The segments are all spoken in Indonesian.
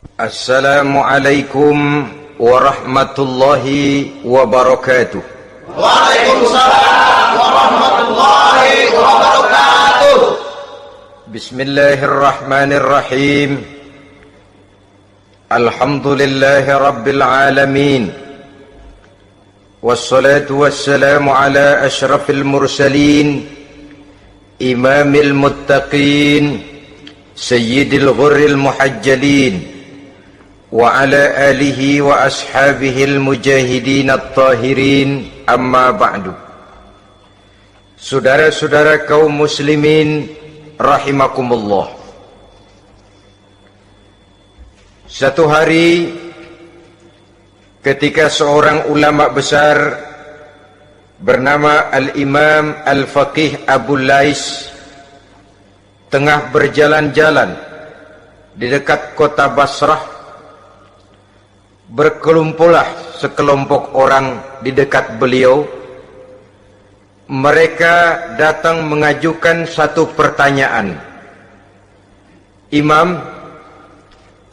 Assalamualaikum warahmatullahi wabarakatuh. Waalaikumsalam warahmatullahi wabarakatuh. Bismillahirrahmanirrahim. Alhamdulillahi rabbil alamin. Wassalatu wassalamu ala ashrafil mursalin, imamil muttaqin, sayyidil ghurril muhajjalin, wa ala alihi wa ashabihil mujahidin at-tahirin, amma ba'du. Saudara-saudara kaum muslimin rahimakumullah. Satu hari ketika seorang ulama besar bernama Al-Imam Al-Faqih Abu Lais tengah berjalan-jalan di dekat kota Basrah, berkelumpullah sekelompok orang di dekat beliau. Mereka datang mengajukan satu pertanyaan. Imam,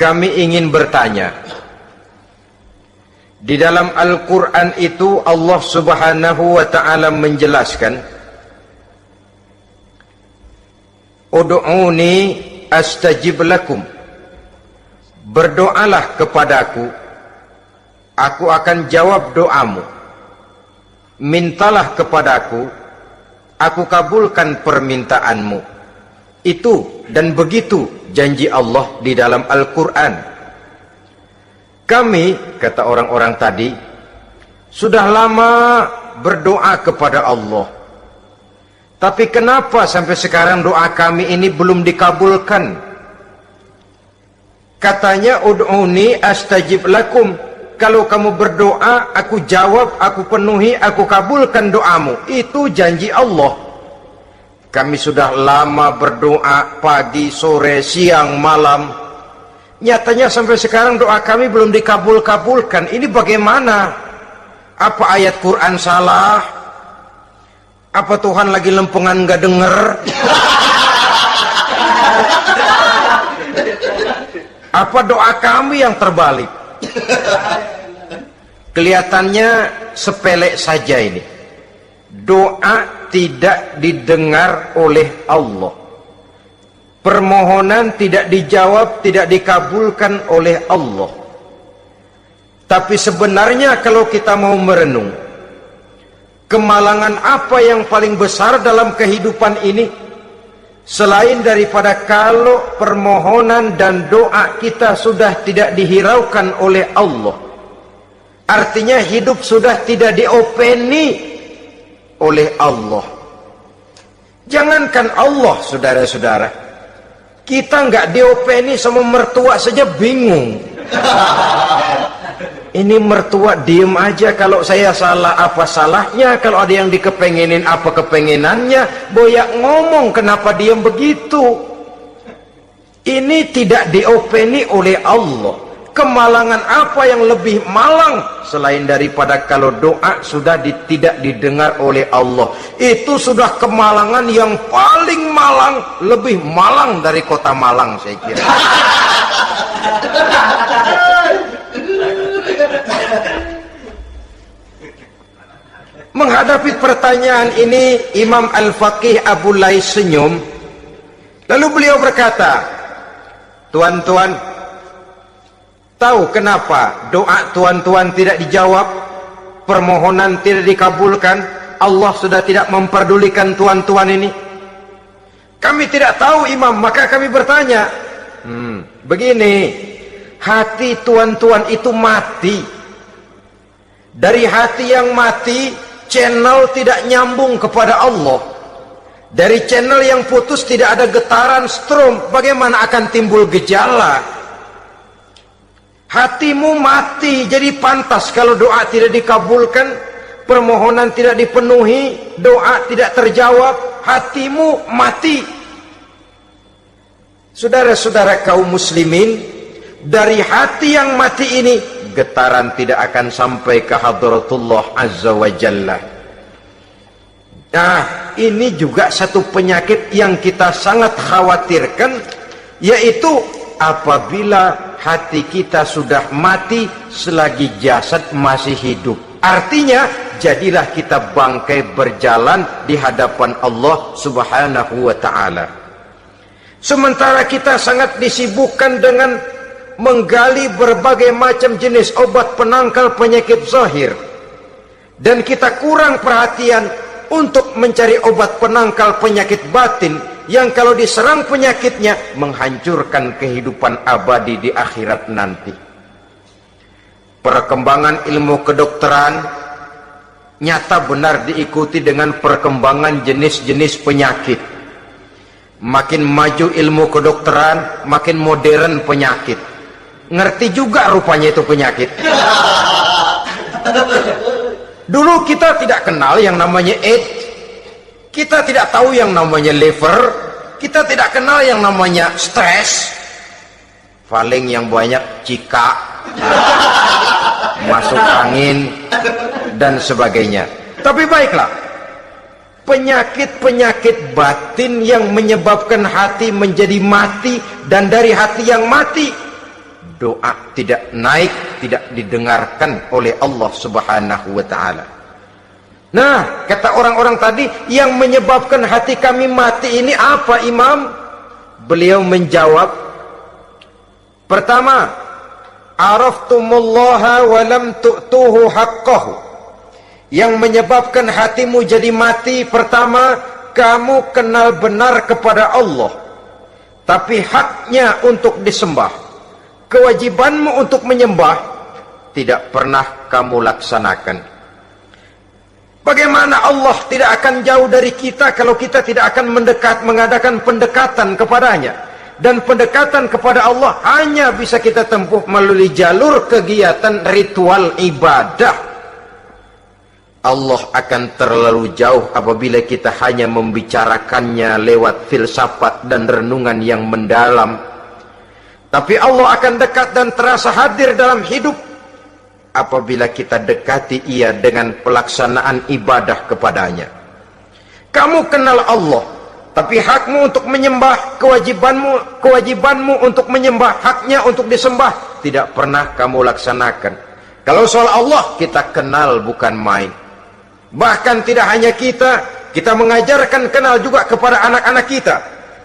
kami ingin bertanya. Di dalam Al-Quran itu Allah Subhanahu wa ta'ala menjelaskan, Ud'uni astajib lakum. Berdoalah kepadaku, aku akan jawab doamu. Mintalah kepadaku, aku kabulkan permintaanmu. Itu dan begitu janji Allah di dalam Al-Quran. Kami, kata orang-orang tadi, sudah lama berdoa kepada Allah. Tapi kenapa sampai sekarang doa kami ini belum dikabulkan? Katanya, Ud'uni astajib lakum. Kalau kamu berdoa, aku jawab, aku penuhi, aku kabulkan doamu. Itu janji Allah. Kami sudah lama berdoa pagi, sore, siang, malam. Nyatanya sampai sekarang doa kami belum dikabul-kabulkan. Ini bagaimana? Apa ayat Quran salah? Apa Tuhan lagi lempengan gak denger? Apa doa kami yang terbalik? Kelihatannya sepele saja ini. Doa tidak didengar oleh Allah. Permohonan tidak dijawab, tidak dikabulkan oleh Allah. Tapi sebenarnya kalau kita mau merenung, kemalangan apa yang paling besar dalam kehidupan ini, selain daripada kalau permohonan dan doa kita sudah tidak dihiraukan oleh Allah. Artinya hidup sudah tidak diopeni oleh Allah. Jangankan Allah, saudara-saudara, kita nggak diopeni sama mertua saja bingung. Ini mertua diem aja, kalau saya salah apa salahnya, kalau ada yang dikepengenin apa kepengenannya, boyak ngomong kenapa diem begitu. Ini tidak diopeni oleh Allah. Kemalangan apa yang lebih malang selain daripada kalau doa sudah tidak didengar oleh Allah? Itu sudah kemalangan yang paling malang, lebih malang dari kota Malang saya kira. Menghadapi pertanyaan ini, Imam Al-Faqih Abu Lais senyum. Lalu beliau berkata, tuan-tuan, tahu kenapa doa tuan-tuan tidak dijawab, permohonan tidak dikabulkan? Allah sudah tidak memperdulikan tuan-tuan ini. Kami tidak tahu, Imam, maka kami bertanya. Begini, hati tuan-tuan itu mati. Dari hati yang mati, channel tidak nyambung kepada Allah. Dari channel yang putus tidak ada getaran strom, bagaimana akan timbul gejala? Hatimu mati, jadi pantas kalau doa tidak dikabulkan, permohonan tidak dipenuhi, doa tidak terjawab, hatimu mati. Saudara-saudara kaum muslimin, dari hati yang mati ini, getaran tidak akan sampai ke hadratullah azza wa jalla. Nah, ini juga satu penyakit yang kita sangat khawatirkan, yaitu apabila hati kita sudah mati selagi jasad masih hidup. Artinya, jadilah kita bangkai berjalan di hadapan Allah Subhanahu wa ta'ala. Sementara kita sangat disibukkan dengan menggali berbagai macam jenis obat penangkal penyakit zahir, dan kita kurang perhatian untuk mencari obat penangkal penyakit batin yang kalau diserang penyakitnya menghancurkan kehidupan abadi di akhirat nanti. Perkembangan ilmu kedokteran nyata benar diikuti dengan perkembangan jenis-jenis penyakit. Makin maju ilmu kedokteran, makin modern penyakit. Ngerti juga rupanya itu penyakit. Dulu kita tidak kenal yang namanya AIDS, kita tidak tahu yang namanya liver, kita tidak kenal yang namanya stres. Paling yang banyak cika, masuk angin, dan sebagainya. Tapi baiklah, penyakit-penyakit batin yang menyebabkan hati menjadi mati, dan dari hati yang mati doa tidak naik, tidak didengarkan oleh Allah Subhanahu wa ta'ala. Nah, kata orang-orang tadi, yang menyebabkan hati kami mati ini apa, Imam? Beliau menjawab, pertama, araftumullaha wa lam tu'tuhu haqqahu. Yang menyebabkan hatimu jadi mati, pertama, kamu kenal benar kepada Allah, tapi haknya untuk disembah, kewajibanmu untuk menyembah, tidak pernah kamu laksanakan. Bagaimana Allah tidak akan jauh dari kita kalau kita tidak akan mengadakan pendekatan kepadanya? Dan pendekatan kepada Allah hanya bisa kita tempuh melalui jalur kegiatan ritual ibadah. Allah akan terlalu jauh apabila kita hanya membicarakannya lewat filsafat dan renungan yang mendalam. Tapi Allah akan dekat dan terasa hadir dalam hidup apabila kita dekati ia dengan pelaksanaan ibadah kepadanya. Kamu kenal Allah, tapi hakmu untuk menyembah, kewajibanmu untuk menyembah, haknya untuk disembah, tidak pernah kamu laksanakan. Kalau soal Allah, kita kenal bukan main. Bahkan tidak hanya kita mengajarkan kenal juga kepada anak-anak kita.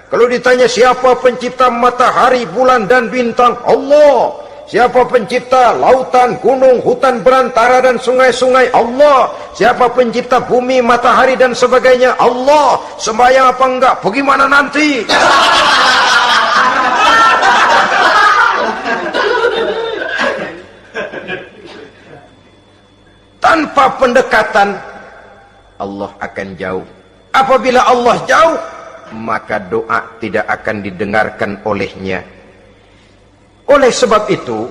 Kalau ditanya siapa pencipta matahari, bulan dan bintang, Allah. Siapa pencipta lautan, gunung, hutan belantara dan sungai-sungai, Allah. Siapa pencipta bumi, matahari dan sebagainya, Allah. Sembahyang apa enggak? Bagaimana nanti? Tanpa pendekatan, Allah akan jauh. Apabila Allah jauh, maka doa tidak akan didengarkan olehnya. Oleh sebab itu,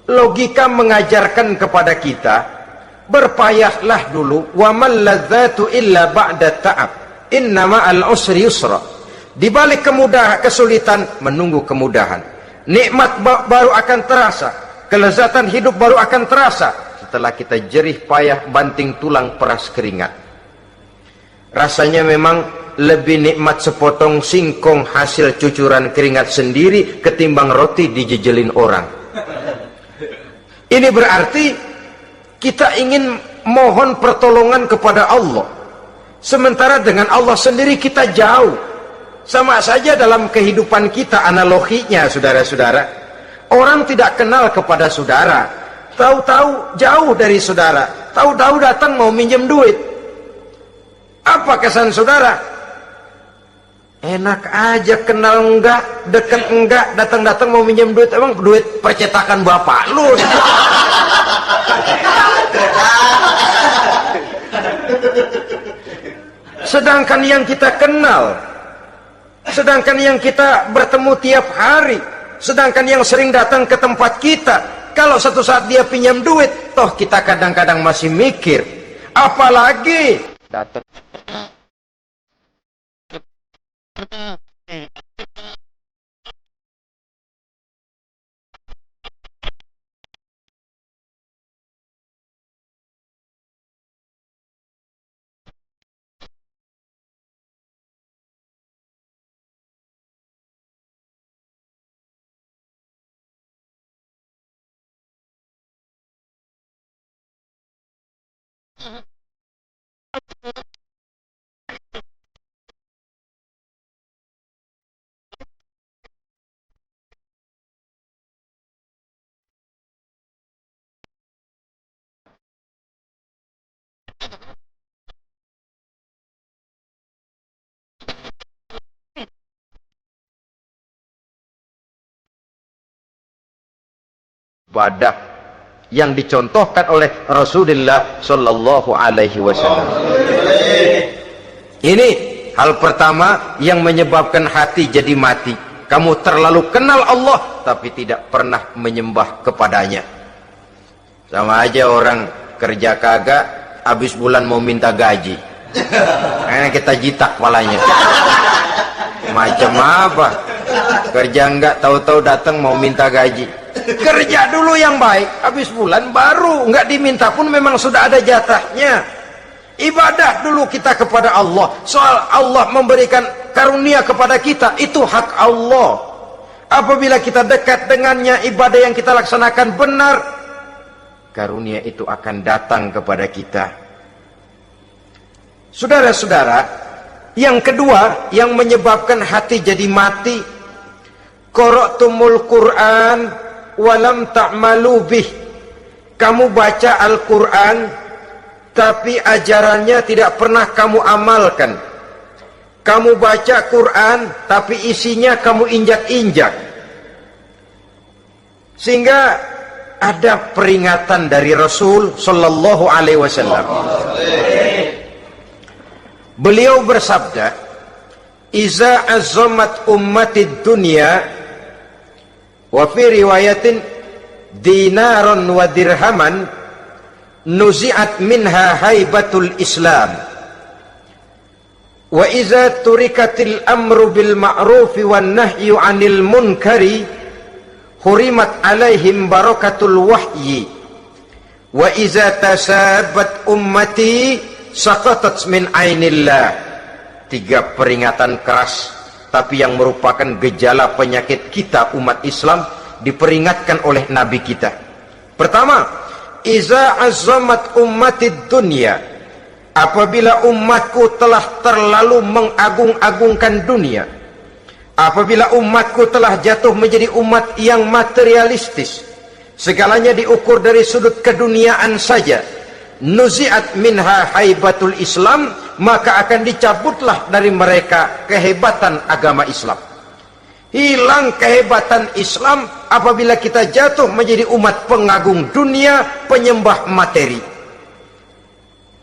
logika mengajarkan kepada kita, berpayahlah dulu, wa mal ladzatu illa ba'da ta'ab, inna ma'al usri yusra. Di balik kesulitan menunggu kemudahan. Nikmat baru akan terasa, kelezatan hidup baru akan terasa setelah kita jerih payah banting tulang peras keringat. Rasanya memang lebih nikmat sepotong singkong hasil cucuran keringat sendiri ketimbang roti dijejelin orang. Ini berarti kita ingin mohon pertolongan kepada Allah, sementara dengan Allah sendiri kita jauh. Sama saja dalam kehidupan kita analoginya, saudara-saudara. Orang tidak kenal kepada saudara, tahu-tahu jauh dari saudara, tahu-tahu datang mau minjem duit. Apa kesan saudara? Enak aja, kenal enggak, dekat enggak, datang-datang mau minjem duit. Emang duit percetakan bapak lu? Sedangkan yang kita kenal, sedangkan yang kita bertemu tiap hari, sedangkan yang sering datang ke tempat kita, kalau satu saat dia pinjam duit, toh kita kadang-kadang masih mikir, apalagi datang Ibadah yang dicontohkan oleh Rasulullah Shallallahu Alaihi Wasallam. Ini hal pertama yang menyebabkan hati jadi mati. Kamu terlalu kenal Allah tapi tidak pernah menyembah kepadanya. Sama aja orang kerja kagak, habis bulan mau minta gaji. Karena kita jitak kepalanya. Macam apa? Kerja enggak, tahu-tahu datang mau minta gaji. Kerja dulu yang baik, habis bulan baru enggak diminta pun memang sudah ada jatahnya. Ibadah dulu kita kepada Allah. Soal Allah memberikan karunia kepada kita, itu hak Allah. Apabila kita dekat dengannya, ibadah yang kita laksanakan benar, karunia itu akan datang kepada kita. Saudara-saudara, yang kedua yang menyebabkan hati jadi mati, qara'tumul Qur'an walam ta'malu bih. Kamu baca Al-Quran tapi ajarannya tidak pernah kamu amalkan. Kamu baca Quran tapi isinya kamu injak-injak. Sehingga ada peringatan dari Rasul Sallallahu Alaihi Wasallam. Beliau bersabda, "Iza azzamat ummatid dunya wa fi riwayatin dinaron wa dirhaman nuzi'at minha haibatul Islam wa iza turikatil amru bil ma'rufi wan nahyu 'anil munkari hurimat 'alaihim barakatul wahyi wa iza tasabat ummati saqatat min 'ainillah." Tiga peringatan keras tapi yang merupakan gejala penyakit kita umat Islam diperingatkan oleh Nabi kita. Pertama, iza azzamat ummatid dunya, apabila umatku telah terlalu mengagung-agungkan dunia, apabila umatku telah jatuh menjadi umat yang materialistis, segalanya diukur dari sudut keduniaan saja, nuzi'at minha haibatul Islam, maka akan dicabutlah dari mereka kehebatan agama Islam. Hilang kehebatan Islam apabila kita jatuh menjadi umat pengagung dunia, penyembah materi.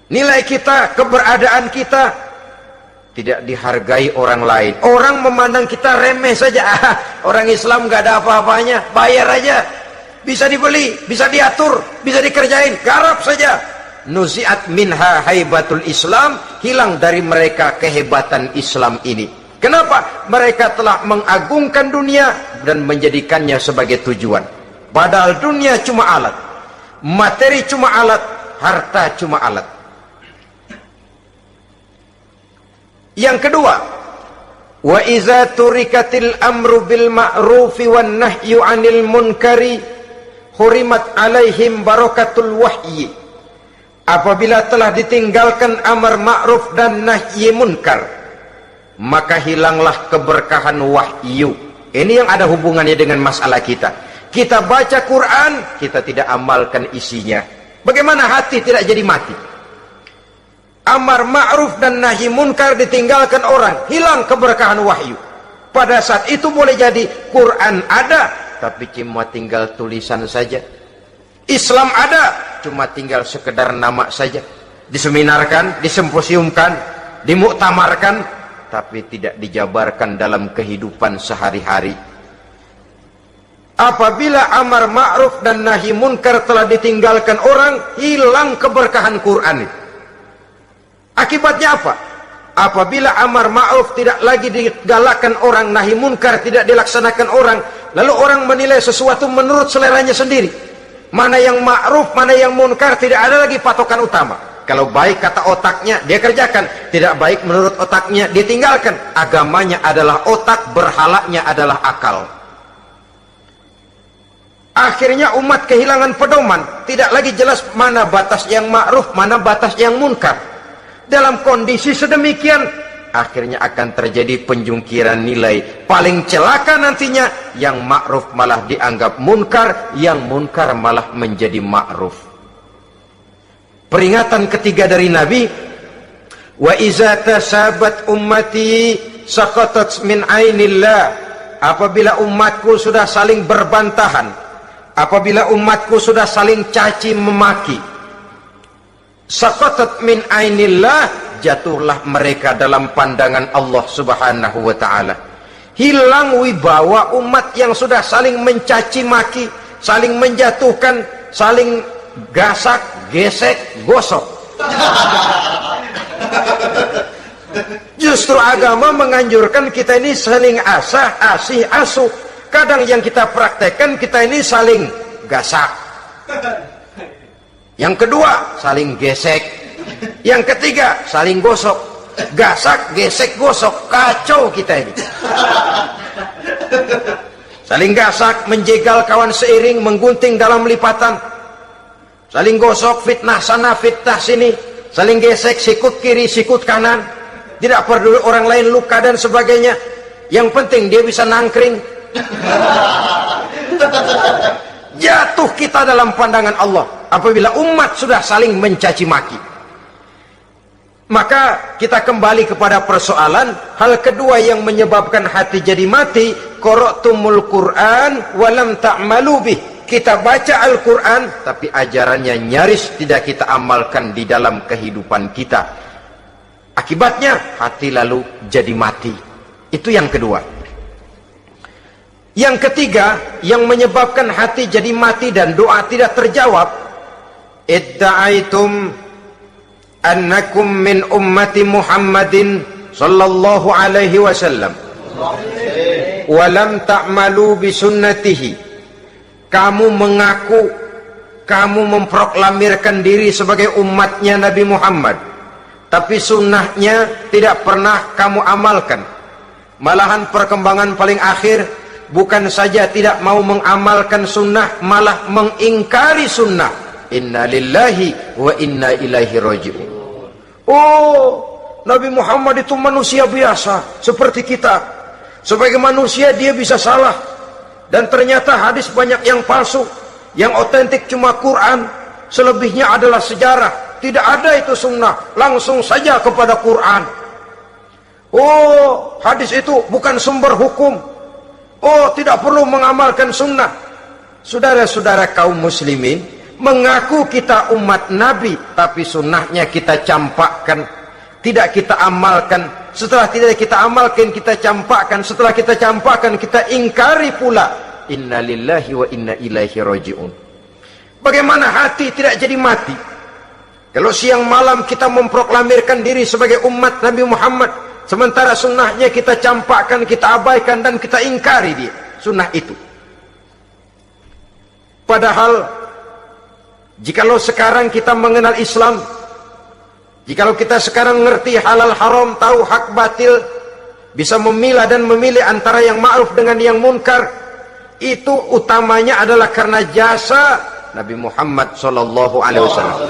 Nilai kita, keberadaan kita tidak dihargai orang lain. Orang memandang kita remeh saja. Orang Islam gak ada apa-apanya, bayar aja, bisa dibeli, bisa diatur, bisa dikerjain, garap saja. Nuzi'at minha haibatul Islam, hilang dari mereka kehebatan Islam ini. Kenapa? Mereka telah mengagungkan dunia dan menjadikannya sebagai tujuan. Padahal dunia cuma alat, materi cuma alat, harta cuma alat. Yang kedua, wa iza turikatil amru bil ma'rufi wan nahyu 'anil munkari hurimat 'alaihim barakatul wahyi. Apabila telah ditinggalkan amar ma'ruf dan nahi munkar, maka hilanglah keberkahan wahyu. Ini yang ada hubungannya dengan masalah kita. Kita baca Quran, kita tidak amalkan isinya. Bagaimana hati tidak jadi mati? Amar ma'ruf dan nahi munkar ditinggalkan orang, hilang keberkahan wahyu. Pada saat itu boleh jadi Quran ada, tapi cuma tinggal tulisan saja. Islam ada, cuma tinggal sekedar nama saja. Diseminarkan, disemposiumkan, dimuktamarkan, tapi tidak dijabarkan dalam kehidupan sehari-hari. Apabila amar ma'ruf dan nahi munkar telah ditinggalkan orang, hilang keberkahan Quran. Akibatnya apa? Apabila amar ma'ruf tidak lagi digalakkan orang, nahi munkar tidak dilaksanakan orang, lalu orang menilai sesuatu menurut seleranya sendiri. Mana yang ma'ruf, mana yang munkar, tidak ada lagi patokan utama. Kalau baik kata otaknya, dia kerjakan. Tidak baik menurut otaknya, dia tinggalkan. Agamanya adalah otak, berhalanya adalah akal. Akhirnya umat kehilangan pedoman, tidak lagi jelas mana batas yang ma'ruf, mana batas yang munkar. Dalam kondisi sedemikian, akhirnya akan terjadi penjungkiran nilai. Paling celaka nantinya, yang ma'ruf malah dianggap munkar, yang munkar malah menjadi ma'ruf. Peringatan ketiga dari Nabi, wa iza tasabat ummati saqatat min ainillah. Apabila umatku sudah saling berbantahan, apabila umatku sudah saling caci memaki, saqatat min ainillah, jatuhlah mereka dalam pandangan Allah Subhanahu wa ta'ala. Hilang wibawa umat yang sudah saling mencaci maki, saling menjatuhkan, saling gasak, gesek, gosok. Justru agama menganjurkan kita ini saling asah, asih, asuh. Kadang yang kita praktekkan, kita ini saling gasak. Yang kedua, saling gesek. Yang ketiga, saling gosok. Gasak, gesek, gosok. Kacau kita ini. Saling gasak, menjegal kawan seiring, menggunting dalam lipatan. Saling gosok, fitnah sana, fitnah sini. Saling gesek, sikut kiri, sikut kanan. Tidak peduli orang lain luka dan sebagainya. Yang penting dia bisa nangkring. Jatuh kita dalam pandangan Allah apabila umat sudah saling mencaci maki. Maka kita kembali kepada persoalan, hal kedua yang menyebabkan hati jadi mati, qara'tumul Qur'an walam ta'malu bih. Kita baca Al-Quran tapi ajarannya nyaris tidak kita amalkan di dalam kehidupan kita. Akibatnya hati lalu jadi mati. Itu yang kedua. Yang ketiga yang menyebabkan hati jadi mati dan doa tidak terjawab, idda'aitum annakum min ummati Muhammadin sallallahu alaihi wasallam wa lam ta'malu bi sunnatihi. Kamu mengaku, kamu memproklamirkan diri sebagai umatnya Nabi Muhammad, tapi sunnahnya tidak pernah kamu amalkan. Malahan perkembangan paling akhir, bukan saja tidak mau mengamalkan sunnah, malah mengingkari sunnah. Inna lillahi wa inna ilaihi raji'un. Oh, Nabi Muhammad itu manusia biasa seperti kita. Sebagai manusia dia bisa salah. Dan ternyata hadis banyak yang palsu. Yang otentik cuma Quran, selebihnya adalah sejarah. Tidak ada itu sunnah, langsung saja kepada Quran. Oh, hadis itu bukan sumber hukum. Oh, tidak perlu mengamalkan sunnah. Saudara-saudara kaum muslimin, mengaku kita umat Nabi, tapi sunnahnya kita campakkan, tidak kita amalkan. Setelah tidak kita amalkan, kita campakkan. Setelah kita campakkan, kita ingkari pula. Inna lillahi wa inna ilaihi raji'un. Bagaimana hati tidak jadi mati? Kalau siang malam kita memproklamirkan diri sebagai umat Nabi Muhammad, sementara sunnahnya kita campakkan, kita abaikan, dan kita ingkari dia, sunnah itu. Padahal jikalau sekarang kita mengenal Islam, jikalau kita sekarang ngerti halal haram, tahu hak batil, bisa memilah dan memilih antara yang ma'ruf dengan yang munkar, itu utamanya adalah karena jasa Nabi Muhammad SAW,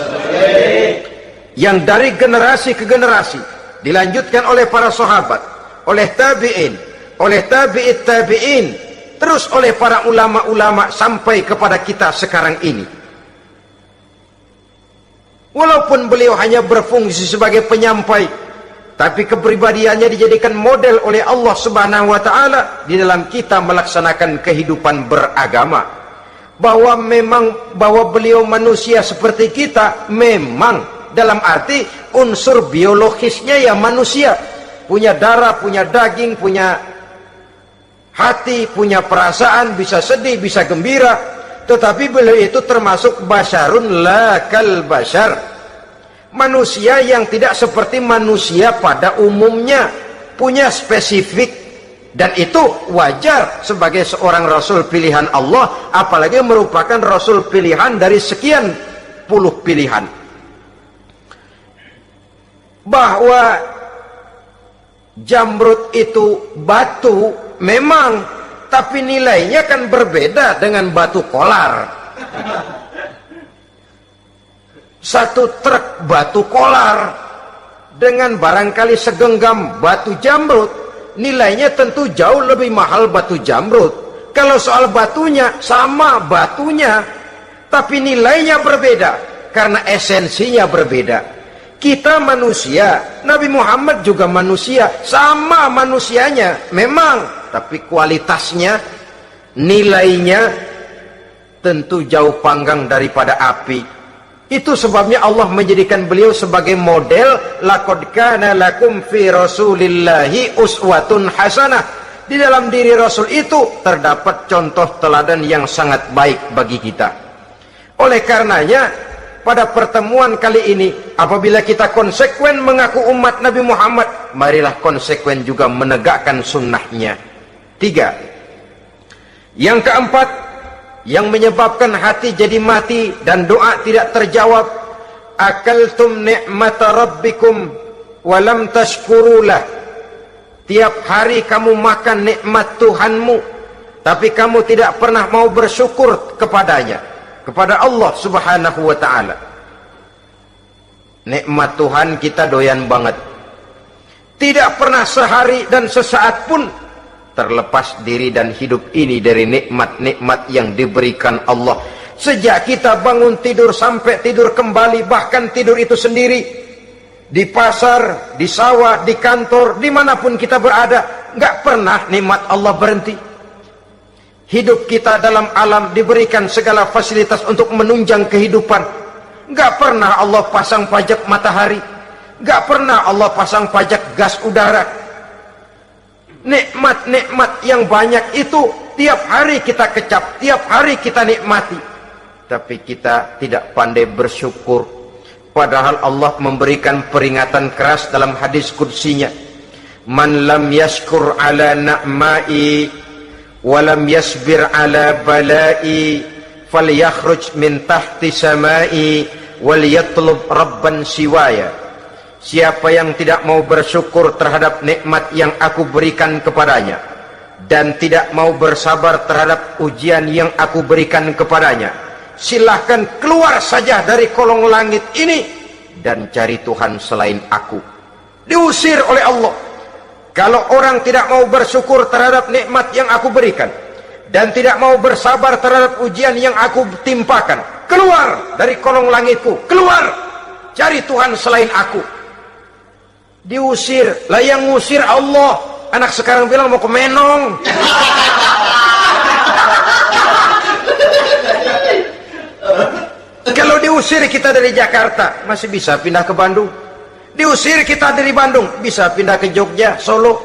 yang dari generasi ke generasi dilanjutkan oleh para sahabat, oleh tabi'in, oleh tabi'it tabi'in, terus oleh para ulama-ulama sampai kepada kita sekarang ini. Walaupun beliau hanya berfungsi sebagai penyampai, tapi kepribadiannya dijadikan model oleh Allah Subhanahu wa ta'ala di dalam kita melaksanakan kehidupan beragama. Bahwa beliau manusia seperti kita, memang dalam arti unsur biologisnya ya manusia, punya darah, punya daging, punya hati, punya perasaan, bisa sedih, bisa gembira. Tetapi beliau itu termasuk basyarun la kal basyar, manusia yang tidak seperti manusia pada umumnya, punya spesifik. Dan itu wajar sebagai seorang Rasul pilihan Allah, apalagi merupakan Rasul pilihan dari sekian puluh pilihan. Bahwa Jamrud itu batu memang, tapi nilainya kan berbeda dengan batu kolar. Satu truk batu kolar dengan barangkali segenggam batu jamrut, nilainya tentu jauh lebih mahal batu jamrut. Kalau soal batunya, sama batunya, tapi nilainya berbeda karena esensinya berbeda. Kita manusia, Nabi Muhammad juga manusia, sama manusianya memang, tapi kualitasnya, nilainya tentu jauh panggang daripada api. Itu sebabnya Allah menjadikan beliau sebagai model. Laqad kana lakum fi rasulillahi uswatun hasanah. Di dalam diri Rasul itu terdapat contoh teladan yang sangat baik bagi kita. Oleh karenanya, pada pertemuan kali ini, apabila kita konsekuen mengaku umat Nabi Muhammad, marilah konsekuen juga menegakkan sunnahnya. 3. Yang keempat, yang menyebabkan hati jadi mati dan doa tidak terjawab, akaltum ni'mata rabbikum walam tashkurulah. Tiap hari kamu makan nikmat Tuhanmu, tapi kamu tidak pernah mau bersyukur kepadanya, kepada Allah subhanahu wa ta'ala. Nikmat Tuhan kita doyan banget, tidak pernah sehari dan sesaat pun terlepas diri dan hidup ini dari nikmat-nikmat yang diberikan Allah. Sejak kita bangun tidur sampai tidur kembali, bahkan tidur itu sendiri, di pasar, di sawah, di kantor, dimanapun kita berada, nggak pernah nikmat Allah berhenti. Hidup kita dalam alam diberikan segala fasilitas untuk menunjang kehidupan. Nggak pernah Allah pasang pajak matahari, nggak pernah Allah pasang pajak gas udara. Nikmat-nikmat yang banyak itu tiap hari kita kecap, tiap hari kita nikmati, tapi kita tidak pandai bersyukur. Padahal Allah memberikan peringatan keras dalam hadis qudsinya, man lam yashkur ala na'mai walam yasbir ala balai falyakhruj min tahti samai wal yatlub rabban siwaya. Siapa yang tidak mau bersyukur terhadap nikmat yang aku berikan kepadanya dan tidak mau bersabar terhadap ujian yang aku berikan kepadanya, silahkan keluar saja dari kolong langit ini dan cari Tuhan selain aku. Diusir oleh Allah. Kalau orang tidak mau bersyukur terhadap nikmat yang aku berikan dan tidak mau bersabar terhadap ujian yang aku timpakan, keluar dari kolong langitku, keluar, cari Tuhan selain aku. Diusir. Lah yang ngusir Allah. Anak sekarang bilang mau ke Menong. Kalau diusir kita dari Jakarta, masih bisa pindah ke Bandung. Diusir kita dari Bandung, bisa pindah ke Jogja, Solo.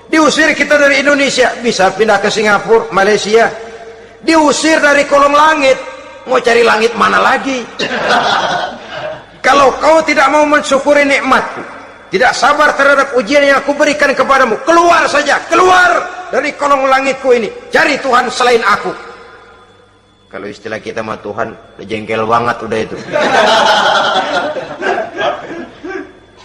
Diusir kita dari Indonesia, bisa pindah ke Singapura, Malaysia. Diusir dari kolong langit, mau cari langit mana lagi? Kalau kau tidak mau mensyukuri nikmatku, tidak sabar terhadap ujian yang aku berikan kepadamu, keluar saja, keluar dari kolong langitku ini, cari Tuhan selain aku. Kalau istilah kita mah Tuhan, jengkel banget udah itu.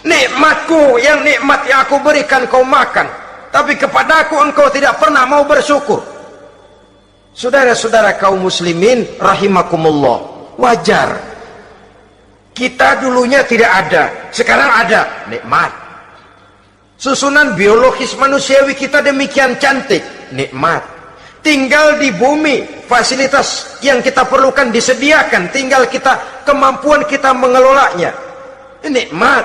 Nikmatku, yang nikmat yang aku berikan kau makan, tapi kepadaku engkau tidak pernah mau bersyukur. Saudara-saudara kaum muslimin rahimakumullah, wajar. Kita dulunya tidak ada, sekarang ada, nikmat. Susunan biologis manusiawi kita demikian cantik, nikmat. Tinggal di bumi, fasilitas yang kita perlukan disediakan, tinggal kita, kemampuan kita mengelolanya, nikmat.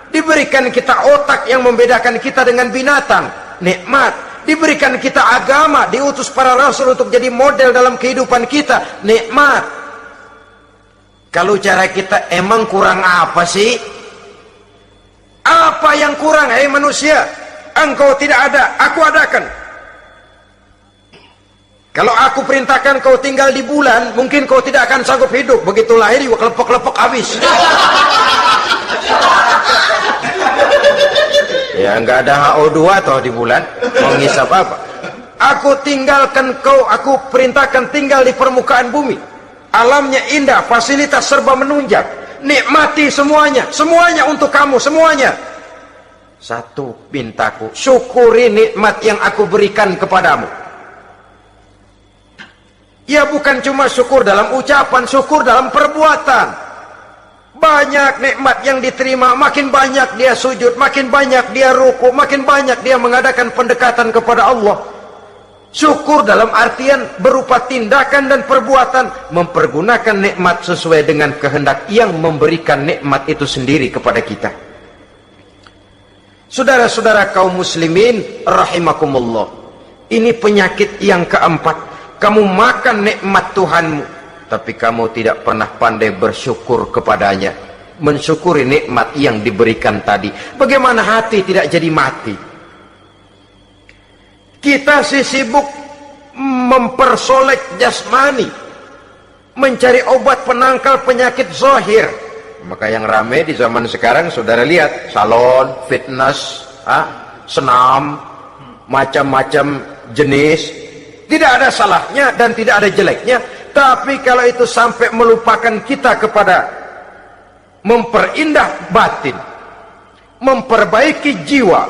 Diberikan kita otak yang membedakan kita dengan binatang, nikmat. Diberikan kita agama, diutus para rasul untuk jadi model dalam kehidupan kita, nikmat. Kalau cara kita emang kurang apa sih? Apa yang kurang, hai manusia? Engkau tidak ada, aku adakan. Kalau aku perintahkan kau tinggal di bulan, mungkin kau tidak akan sanggup hidup. Begitu lahir, kelepek-kelepek habis. Ya nggak ada HO2 toh di bulan, mau ngisap apa? Aku tinggalkan kau, aku perintahkan tinggal di permukaan bumi. Alamnya indah, fasilitas serba menunjang, nikmati semuanya, semuanya untuk kamu, semuanya. Satu pintaku, syukuri nikmat yang aku berikan kepadamu. Ya bukan cuma syukur dalam ucapan, syukur dalam perbuatan. Banyak nikmat yang diterima, makin banyak dia sujud, makin banyak dia ruku, makin banyak dia mengadakan pendekatan kepada Allah. Syukur dalam artian berupa tindakan dan perbuatan, mempergunakan nikmat sesuai dengan kehendak yang memberikan nikmat itu sendiri kepada kita. Saudara-saudara kaum muslimin rahimakumullah, ini penyakit yang keempat. Kamu makan nikmat Tuhanmu, tapi kamu tidak pernah pandai bersyukur kepadanya, mensyukuri nikmat yang diberikan tadi. Bagaimana hati tidak jadi mati? Kita sibuk mempersolek jasmani, mencari obat penangkal penyakit zahir. Maka yang ramai di zaman sekarang, saudara lihat, salon, fitness, senam, macam-macam jenis. Tidak ada salahnya dan tidak ada jeleknya. Tapi kalau itu sampai melupakan kita kepada memperindah batin, memperbaiki jiwa,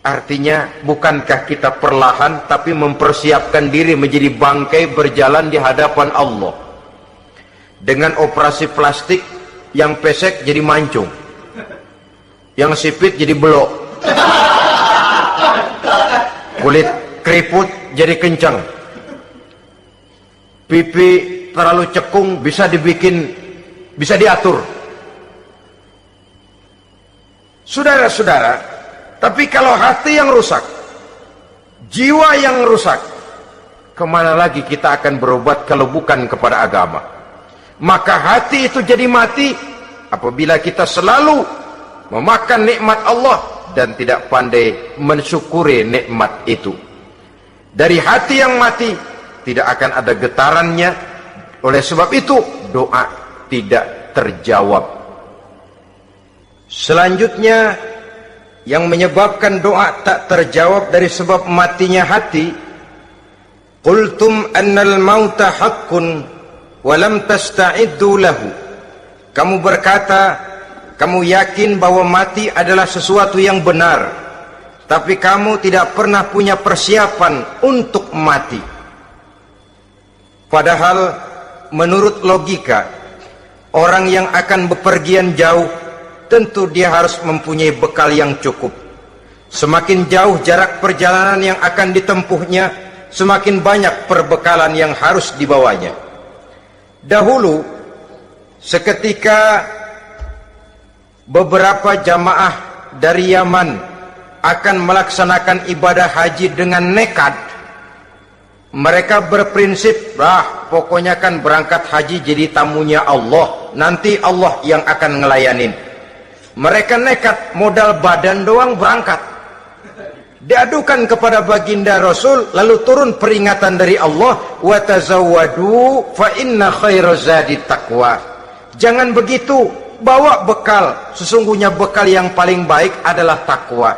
artinya bukankah kita perlahan tapi mempersiapkan diri menjadi bangkai berjalan di hadapan Allah? Dengan operasi plastik, yang pesek jadi mancung, yang sipit jadi belok, kulit keriput jadi kencang, pipi terlalu cekung bisa diatur. Saudara-saudara, tapi kalau hati yang rusak, jiwa yang rusak, kemana lagi kita akan berobat kalau bukan kepada agama? Maka hati itu jadi mati apabila kita selalu memakan nikmat Allah dan tidak pandai mensyukuri nikmat itu. Dari hati yang mati tidak akan ada getarannya. Oleh sebab itu doa tidak terjawab. Selanjutnya yang menyebabkan doa tak terjawab dari sebab matinya hati, qultum annal mauta haqqun wa lam tasta'iddu lahu. Kamu berkata, kamu yakin bahwa mati adalah sesuatu yang benar, tapi kamu tidak pernah punya persiapan untuk mati. Padahal menurut logika, orang yang akan bepergian jauh tentu dia harus mempunyai bekal yang cukup. Semakin jauh jarak perjalanan yang akan ditempuhnya, semakin banyak perbekalan yang harus dibawanya. Dahulu, seketika beberapa jamaah dari Yaman akan melaksanakan ibadah haji dengan nekat. Mereka berprinsip, pokoknya kan berangkat haji jadi tamunya Allah, nanti Allah yang akan ngelayanin. Mereka nekat, modal badan doang berangkat. Diadukan kepada baginda Rasul, lalu turun peringatan dari Allah, wa tazawwadu fa inna khairaz zadi taqwa. Jangan begitu, bawa bekal, sesungguhnya bekal yang paling baik adalah takwa.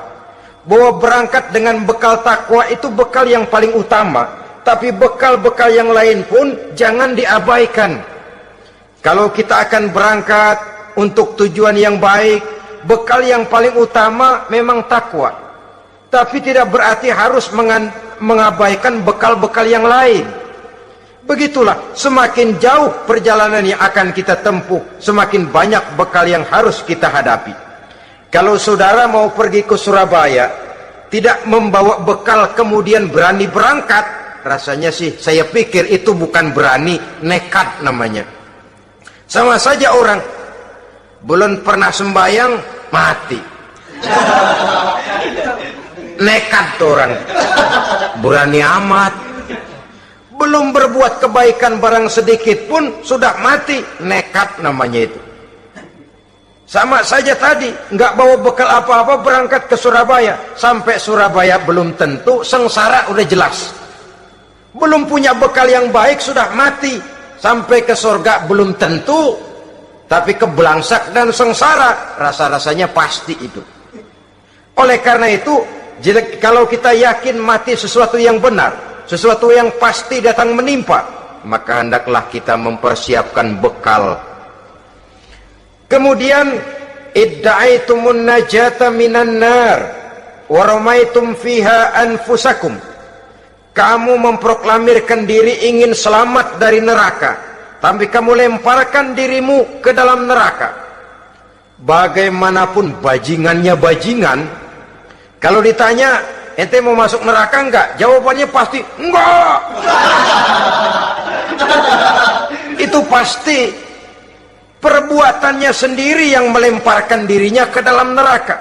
Bahwa berangkat dengan bekal takwa itu bekal yang paling utama, tapi bekal-bekal yang lain pun jangan diabaikan. Kalau kita akan berangkat untuk tujuan yang baik, bekal yang paling utama memang takwa, tapi tidak berarti harus mengabaikan bekal-bekal yang lain. Begitulah, semakin jauh perjalanan yang akan kita tempuh, semakin banyak bekal yang harus kita hadapi. Kalau saudara mau pergi ke Surabaya, tidak membawa bekal kemudian berani berangkat, rasanya sih saya pikir itu bukan berani, nekat namanya. Sama saja orang belum pernah sembahyang mati, nekat tuh orang, berani amat. Belum berbuat kebaikan barang sedikit pun sudah mati, nekat namanya itu. Sama saja tadi, nggak bawa bekal apa-apa berangkat ke Surabaya. Sampai Surabaya belum tentu, sengsara udah jelas. Belum punya bekal yang baik sudah mati. Sampai ke surga belum tentu, tapi kebelangsak dan sengsara rasa-rasanya pasti itu. Oleh karena itu, kalau kita yakin mati sesuatu yang benar, sesuatu yang pasti datang menimpa, maka hendaklah kita mempersiapkan bekal. Kemudian idda'aitumun najata minan nar wa ramaitum fiha anfusakum. Kamu memproklamirkan diri ingin selamat dari neraka, tapi kamu lemparkan dirimu ke dalam neraka. Bagaimanapun bajingannya bajingan, kalau ditanya, ente mau masuk neraka enggak? Jawabannya pasti enggak. Itu pasti perbuatannya sendiri yang melemparkan dirinya ke dalam neraka,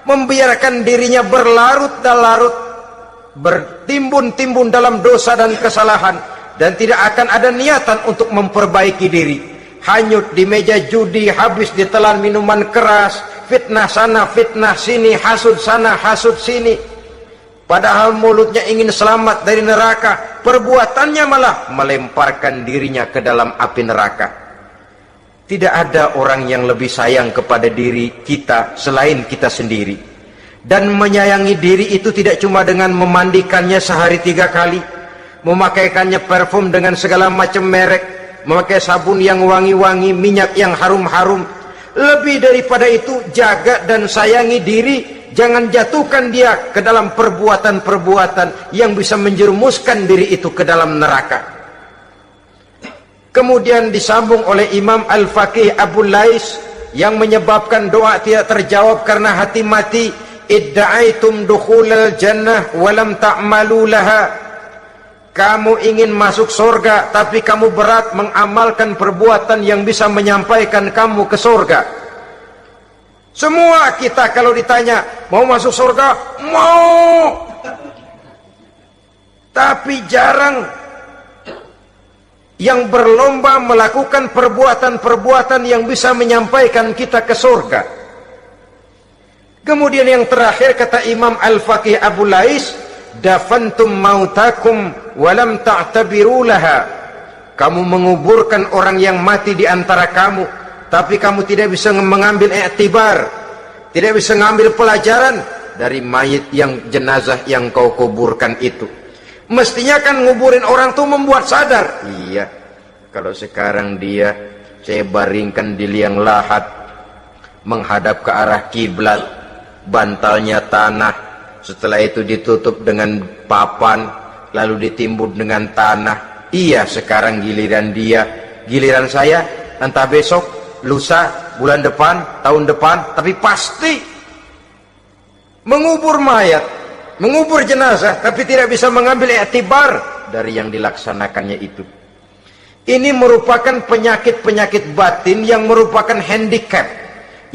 membiarkan dirinya berlarut-larut, bertimbun-timbun dalam dosa dan kesalahan, dan tidak akan ada niatan untuk memperbaiki diri. Hanyut di meja judi, habis ditelan minuman keras, fitnah sana, fitnah sini, hasud sana, hasud sini. Padahal mulutnya ingin selamat dari neraka, perbuatannya malah melemparkan dirinya ke dalam api neraka. Tidak ada orang yang lebih sayang kepada diri kita selain kita sendiri. Dan menyayangi diri itu tidak cuma dengan memandikannya sehari 3 kali, memakaikannya parfum dengan segala macam merek, memakai sabun yang wangi-wangi, minyak yang harum-harum. Lebih daripada itu, jaga dan sayangi diri. Jangan jatuhkan dia ke dalam perbuatan-perbuatan yang bisa menjerumuskan diri itu ke dalam neraka. Kemudian disambung oleh Imam Al-Faqih Abu Lais yang menyebabkan doa tidak terjawab karena hati mati. Idda'aitum dukhulal jannah walam ta'malu laha. Kamu ingin masuk surga, tapi kamu berat mengamalkan perbuatan yang bisa menyampaikan kamu ke surga. Semua kita kalau ditanya, mau masuk surga? Mau. Tapi jarang yang berlomba melakukan perbuatan-perbuatan yang bisa menyampaikan kita ke surga. Kemudian yang terakhir kata Imam Al-Faqih Abu Lais, dafantum mautakum walam ta'tabiru laha. Kamu menguburkan orang yang mati di antara kamu, tapi kamu tidak bisa mengambil iktibar, tidak bisa mengambil pelajaran dari mayit yang jenazah yang kau kuburkan itu. Mestinya kan nguburin orang tuh membuat sadar. Iya, kalau sekarang dia saya baringkan di liang lahat menghadap ke arah kiblat, bantalnya tanah, setelah itu ditutup dengan papan, lalu ditimbun dengan tanah. Iya, sekarang giliran dia, giliran saya, entah besok, lusa, bulan depan, tahun depan, tapi pasti mengubur mayat, mengubur jenazah, tapi tidak bisa mengambil iktibar dari yang dilaksanakannya itu. Ini merupakan penyakit-penyakit batin yang merupakan handicap,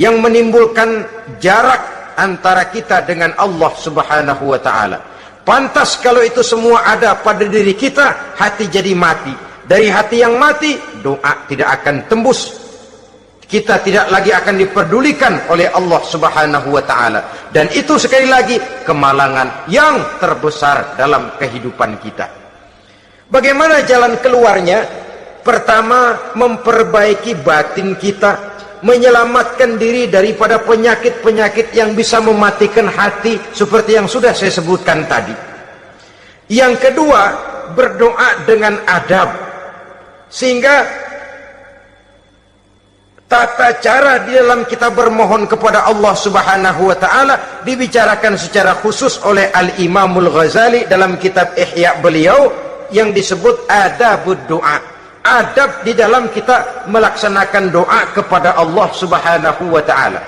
yang menimbulkan jarak antara kita dengan Allah Subhanahu wa ta'ala. Pantas kalau itu semua ada pada diri kita, hati jadi mati. Dari hati yang mati, doa tidak akan tembus. Kita tidak lagi akan diperdulikan oleh Allah Subhanahu wa ta'ala. Dan itu sekali lagi kemalangan yang terbesar dalam kehidupan kita. Bagaimana jalan keluarnya? Pertama, memperbaiki batin kita, menyelamatkan diri daripada penyakit-penyakit yang bisa mematikan hati seperti yang sudah saya sebutkan tadi. Yang kedua, berdoa dengan adab, sehingga tata cara di dalam kita bermohon kepada Allah Subhanahu wa ta'ala dibicarakan secara khusus oleh Al-Imamul Ghazali dalam kitab Ihya beliau yang disebut adabud doa. Adab di dalam kita melaksanakan doa kepada Allah Subhanahu wa ta'ala.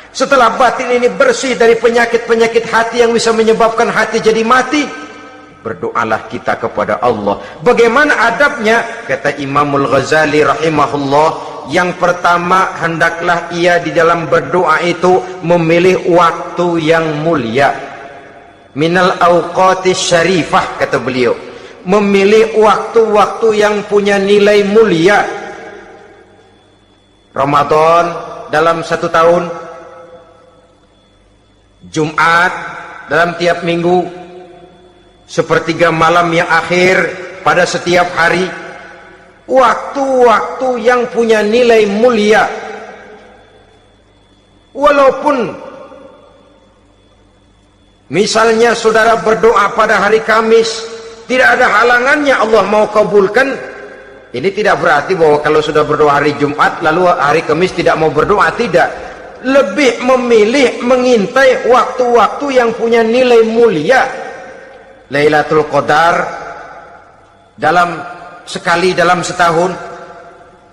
Setelah batin ini bersih dari penyakit-penyakit hati yang bisa menyebabkan hati jadi mati, berdoalah kita kepada Allah. Bagaimana adabnya? Kata Imamul Ghazali rahimahullah, yang pertama, hendaklah ia di dalam berdoa itu memilih waktu yang mulia. Minal awqatis syarifah, kata beliau. Memilih waktu-waktu yang punya nilai mulia. Ramadan dalam 1 tahun, Jumat dalam tiap minggu, sepertiga malam yang akhir pada setiap hari. Waktu-waktu yang punya nilai mulia. Walaupun misalnya saudara berdoa pada hari Kamis, tidak ada halangannya Allah mau kabulkan. Ini tidak berarti bahwa kalau sudah berdoa hari Jumat lalu hari Kamis tidak mau berdoa, tidak. Lebih memilih mengintai waktu-waktu yang punya nilai mulia. Lailatul Qadar sekali dalam setahun.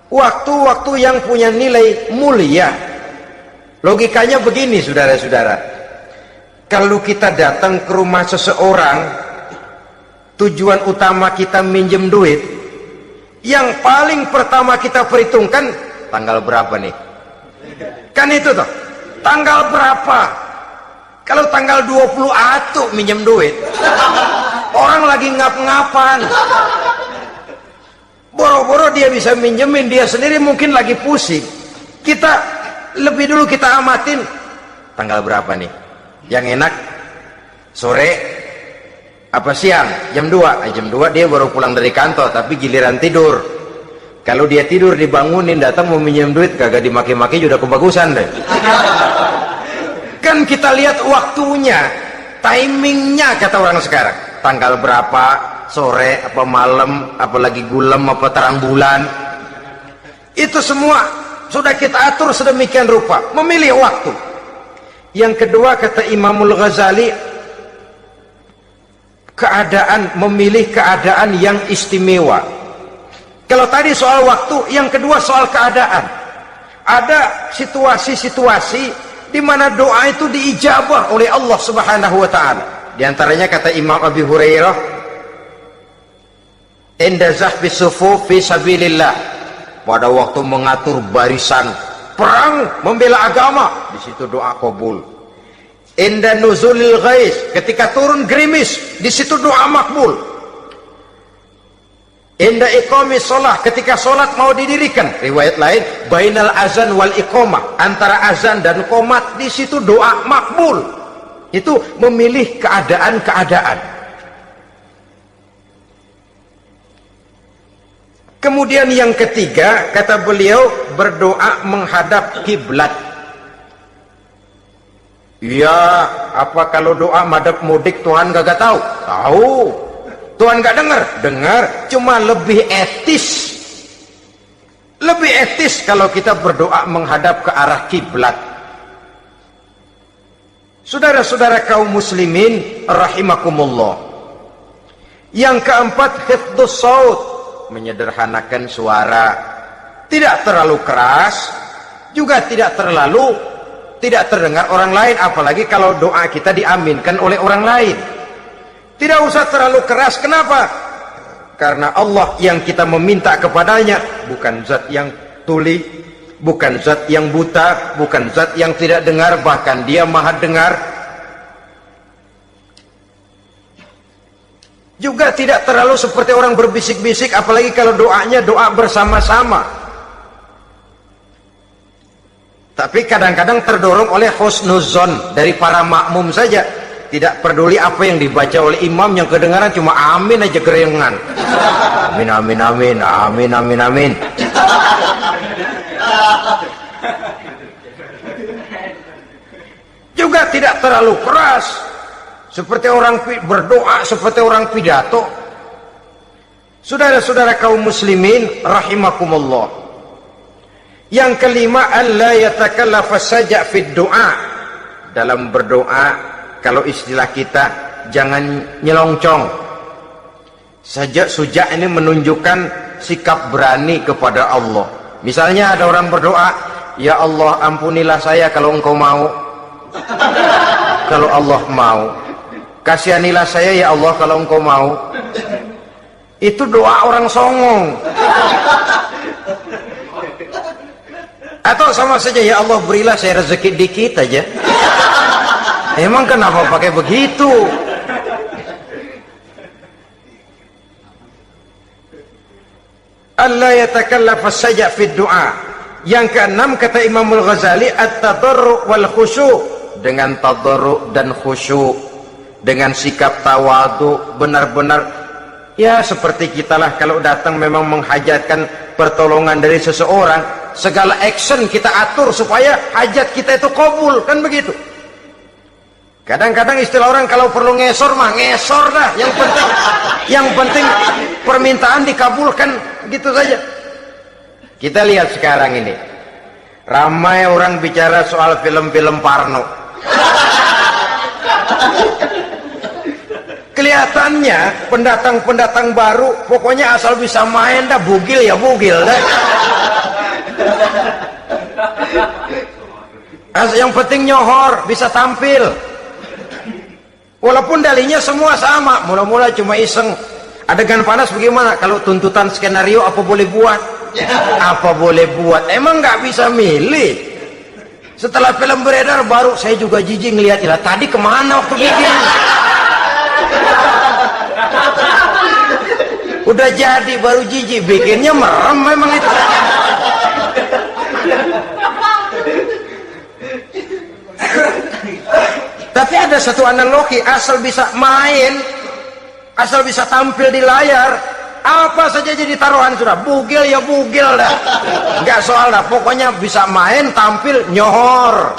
Waktu-waktu yang punya nilai mulia. Logikanya begini, saudara-saudara. Kalau kita datang ke rumah seseorang, tujuan utama kita minjem duit, yang paling pertama kita perhitungkan tanggal berapa nih? Kan itu toh, tanggal berapa? Kalau tanggal 20 atuh minjem duit, orang lagi ngap-ngapan, boro-boro dia bisa minjemin, dia sendiri mungkin lagi pusing. Kita lebih dulu kita amatin tanggal berapa nih yang enak, sore apa siang, jam 2. Jam 2 dia baru pulang dari kantor, tapi giliran tidur. Kalau dia tidur dibangunin, datang mau minjem duit, kagak dimaki-maki, sudah kebagusan deh. Kan kita lihat waktunya, timingnya, kata orang sekarang, tanggal berapa, sore apa malam, apalagi gulem apa terang bulan, itu semua sudah kita atur sedemikian rupa, memilih waktu. Yang kedua, kata Imamul Ghazali, memilih keadaan yang istimewa. Kalau tadi soal waktu, yang kedua soal keadaan. Ada situasi-situasi di mana doa itu diijabah oleh Allah Subhanahu wa taala. Di antaranya kata Imam Abi Hurairah, "Inda zahfi sufuf fi sabilillah." Pada waktu mengatur barisan perang membela agama, di situ doa kabul. Inda nuzulil ghais, ketika turun gerimis, di situ doa makbul. Inda iqamis shalah, ketika salat mau didirikan, riwayat lain bainal azan wal iqamah, antara azan dan qomat, di situ doa makbul. Itu memilih keadaan-keadaan. Kemudian yang ketiga, kata beliau, berdoa menghadap kiblat. Ya, apa kalau doa madhab mudik Tuhan gak tahu? Tahu. Tuhan gak dengar? Dengar, cuma lebih etis. Lebih etis kalau kita berdoa menghadap ke arah kiblat. Saudara-saudara kaum muslimin rahimakumullah. Yang keempat, hifdzus shaut, menyederhanakan suara. Tidak terlalu keras, juga tidak terdengar orang lain, apalagi kalau doa kita diaminkan oleh orang lain. Tidak usah terlalu keras. Kenapa? Karena Allah yang kita meminta kepadanya bukan zat yang tuli, bukan zat yang buta, bukan zat yang tidak dengar, bahkan dia maha dengar. Juga tidak terlalu seperti orang berbisik-bisik, apalagi kalau doanya doa bersama-sama. Tapi kadang-kadang terdorong oleh husnuzon dari para makmum saja. Tidak peduli apa yang dibaca oleh imam, yang kedengaran cuma amin aja gerengan. Amin, amin, amin, amin, amin, amin. Juga tidak terlalu keras, seperti orang berdoa, seperti orang pidato. Saudara-saudara kaum muslimin rahimakumullah. Yang kelima, alla yatakallafa saja fid doa. Dalam berdoa, kalau istilah kita, jangan nyelongcong. Sajak sujak ini menunjukkan sikap berani kepada Allah. Misalnya ada orang berdoa, ya Allah ampunilah saya kalau engkau mau. Kalau Allah mau. Kasihanilah saya ya Allah kalau engkau mau. Itu doa orang songong. Atau sama saja, ya Allah berilah saya rezeki dikit aja. Emang kenapa pakai begitu? Allah yatakallafa saja fi doa. Yang keenam, kata Imamul Ghazali, at-tadarru' wal khusyu', dengan tadarru' dan khusyuk, dengan sikap tawadu, benar-benar ya seperti kitalah kalau datang memang menghajatkan pertolongan dari seseorang, segala action kita atur supaya hajat kita itu kabul, kan begitu. Kadang-kadang istilah orang kalau perlu ngesor mah ngesor dah, yang penting permintaan dikabulkan, gitu saja. Kita lihat sekarang ini, ramai orang bicara soal film-film Parno. Kelihatannya pendatang-pendatang baru, pokoknya asal bisa main dah, bugil ya bugil dah. Yang penting nyohor, bisa tampil. Walaupun dalihnya semua sama, mula-mula cuma iseng. Adegan panas bagaimana? Kalau tuntutan skenario apa boleh buat? Apa boleh buat? Emang nggak bisa milih. Setelah film beredar baru saya juga jijik ngeliat, ya tadi kemana waktu bikin? Udah jadi baru jijik, bikinnya merem memang itu. Tapi ada satu analogi, asal bisa main, asal bisa tampil di layar, apa saja jadi taruhan sudah. Bugil ya bugil dah, nggak soal dah, pokoknya bisa main, tampil, nyohor,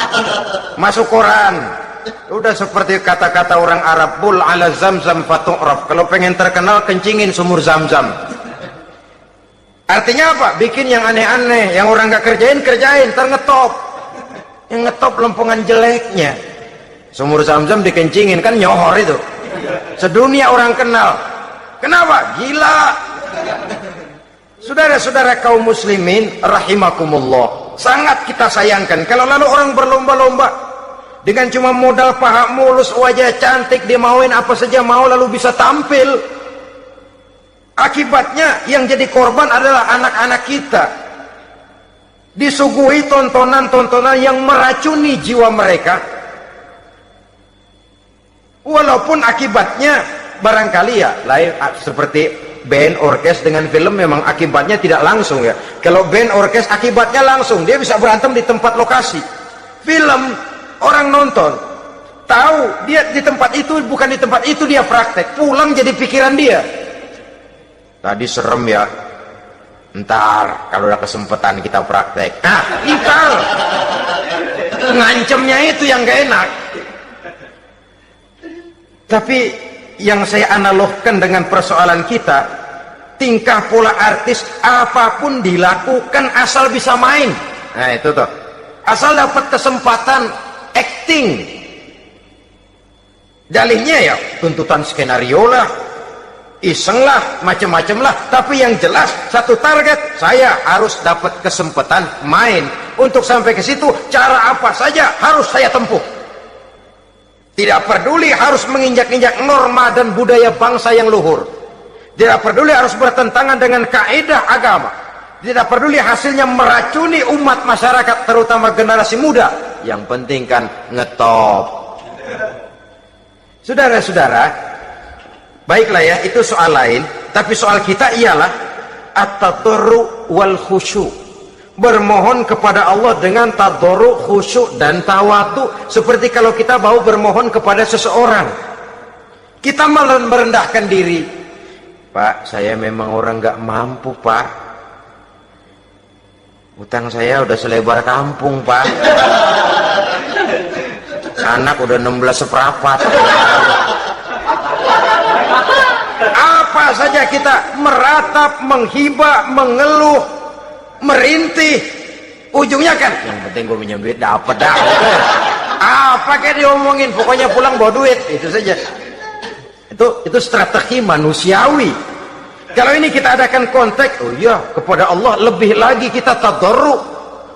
masuk koran. Udah seperti kata-kata orang Arab, bul ala zamzam fatu'raf. Kalau pengen terkenal, kencingin sumur Zamzam. Artinya apa? Bikin yang aneh-aneh, yang orang nggak kerjain, kerjain, ngetop. Yang ngetop lempengan jeleknya. Sumur Zamzam dikencingin, kan nyohor itu. Sedunia orang kenal. Kenapa? Gila. Saudara-saudara kaum muslimin rahimakumullah, sangat kita sayangkan kalau lalu orang berlomba-lomba dengan cuma modal paha mulus, wajah cantik, dia mauin apa saja mau lalu bisa tampil. Akibatnya yang jadi korban adalah anak-anak kita, disuguhi tontonan-tontonan yang meracuni jiwa mereka. Walaupun akibatnya barangkali ya lain, seperti band orkes dengan film memang akibatnya tidak langsung ya. Kalau band orkes akibatnya langsung, dia bisa berantem di tempat lokasi. Film orang nonton tahu dia di tempat itu, bukan di tempat itu dia praktek, pulang jadi pikiran dia, tadi serem ya, ntar kalau ada kesempatan kita praktek. Nah, ikal ngancemnya itu yang gak enak. Tapi yang saya analogkan dengan persoalan kita, tingkah pola artis apapun dilakukan asal bisa main. Nah itu tuh, asal dapat kesempatan acting. Dalihnya ya tuntutan skenario lah, iseng lah, macem-macem lah. Tapi yang jelas satu target, saya harus dapat kesempatan main. Untuk sampai ke situ, cara apa saja harus saya tempuh. Tidak peduli harus menginjak-injak norma dan budaya bangsa yang luhur. Tidak peduli harus bertentangan dengan kaidah agama. Tidak peduli hasilnya meracuni umat masyarakat, terutama generasi muda. Yang penting kan ngetop. Saudara-saudara, baiklah ya, itu soal lain. Tapi soal kita ialah at-tadarru wal khusyu'. Bermohon kepada Allah dengan tadarru, khusyuk dan tawadu. Seperti kalau kita mau bermohon kepada seseorang, kita malah merendahkan diri. Pak, saya memang orang gak mampu Pak, utang saya udah selebar kampung Pak, anak udah 16 seperempat. Apa saja kita meratap, menghibah, mengeluh, merintih, ujungnya kan yang penting gue pinjam duit dapat dah. Apa kayak diomongin, pokoknya pulang bawa duit, itu saja. Itu strategi manusiawi. Kalau ini kita adakan konteks, oh iya, kepada Allah lebih lagi kita tadarru,